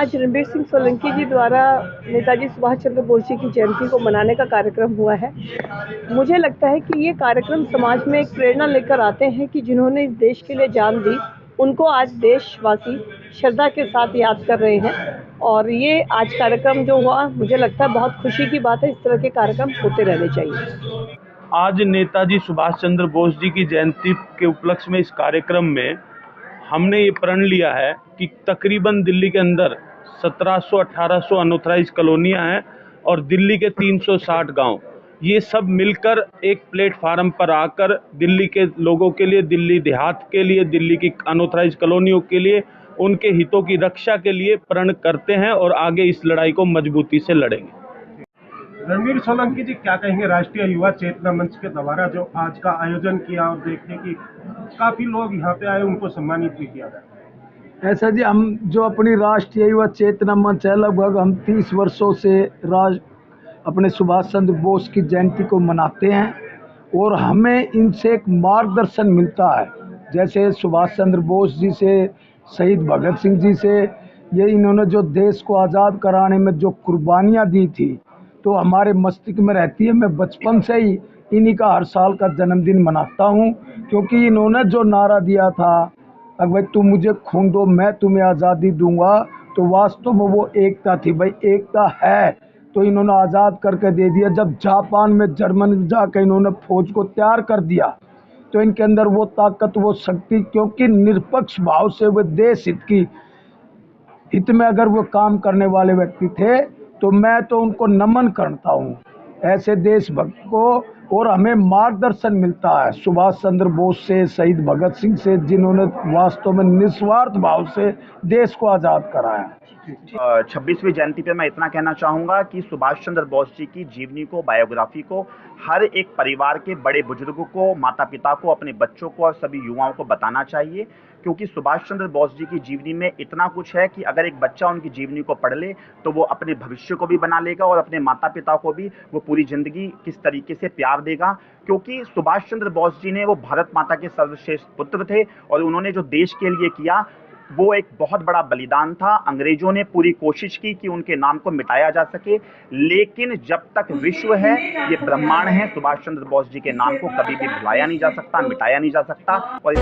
आज रणबीर सिंह सोलंकी जी द्वारा नेताजी सुभाष चंद्र बोस जी की जयंती को मनाने का कार्यक्रम हुआ है। मुझे लगता है कि ये कार्यक्रम समाज में एक प्रेरणा लेकर आते हैं कि जिन्होंने इस देश के लिए जान दी, उनको आज देशवासी श्रद्धा के साथ याद कर रहे हैं। और ये आज कार्यक्रम जो हुआ, मुझे लगता है बहुत खुशी की बात है। इस तरह के कार्यक्रम होते रहने चाहिए। आज नेताजी सुभाष चंद्र बोस जी की जयंती के उपलक्ष्य में इस कार्यक्रम में हमने ये प्रण लिया है कि तकरीबन दिल्ली के अंदर 1700-1800 अनऑथराइज कॉलोनियां हैं और दिल्ली के 360 गांव, ये सब मिलकर एक प्लेटफार्म पर आकर दिल्ली के लोगों के लिए, दिल्ली देहात के लिए, दिल्ली की अनऑथराइज कॉलोनियों के लिए, उनके हितों की रक्षा के लिए प्रण करते हैं और आगे इस लड़ाई को मजबूती से लड़ेंगे। रणबीर सोलंकी जी, क्या कहेंगे राष्ट्रीय युवा चेतना मंच के द्वारा जो आज का आयोजन किया और देखते कि काफी लोग यहाँ पे आए, उनको सम्मानित भी किया गया। ऐसा जी, हम जो अपनी राष्ट्रीय युवा चेतना मंच है, लगभग हम 30 वर्षों से अपने सुभाष चंद्र बोस की जयंती को मनाते हैं और हमें इनसे एक मार्गदर्शन मिलता है। जैसे सुभाष चंद्र बोस जी से, शहीद भगत सिंह जी से, ये इन्होंने जो देश को आज़ाद कराने में जो कुर्बानियाँ दी थी, तो हमारे मस्तिष्क में रहती है। मैं बचपन से ही इन्हीं का हर साल का जन्मदिन मनाता हूँ, क्योंकि इन्होंने जो नारा दिया था, अगर भाई तुम मुझे खून दो मैं तुम्हें आज़ादी दूंगा, तो वास्तव में वो एकता थी। भाई एकता है तो इन्होंने आज़ाद करके दे दिया। जब जापान में, जर्मनी में जाकर इन्होंने फौज को तैयार कर दिया, तो इनके अंदर वो ताकत, वो शक्ति, क्योंकि निरपक्ष भाव से वो देश हित में अगर वो काम करने वाले व्यक्ति थे, तो मैं तो उनको नमन करता हूँ, ऐसे देशभक्त को। और हमें मार्गदर्शन मिलता है सुभाष चंद्र बोस से, शहीद भगत सिंह से, जिन्होंने वास्तव में निस्वार्थ भाव से देश को आज़ाद कराया। 26वीं जयंती पे मैं इतना कहना चाहूँगा कि सुभाष चंद्र बोस जी की जीवनी को, बायोग्राफी को हर एक परिवार के बड़े बुजुर्गों को, माता पिता को, अपने बच्चों को और सभी युवाओं को बताना चाहिए, क्योंकि सुभाष चंद्र बोस जी की जीवनी में इतना कुछ है कि अगर एक बच्चा उनकी जीवनी को पढ़ ले तो वो अपने भविष्य को भी बना लेगा और अपने माता पिता को भी वो पूरी जिंदगी किस तरीके से प्यार देगा। क्योंकि सुभाष चंद्र बोस जी ने, वो भारत माता के सर्वश्रेष्ठ पुत्र थे और उन्होंने जो देश के लिए किया वो एक बहुत बड़ा बलिदान था। अंग्रेजों ने पूरी कोशिश की कि उनके नाम को मिटाया जा सके, लेकिन जब तक विश्व है, ये ब्रह्मांड है, सुभाष चंद्र बोस जी के नाम को कभी भी भुलाया नहीं जा सकता, मिटाया नहीं जा सकता। और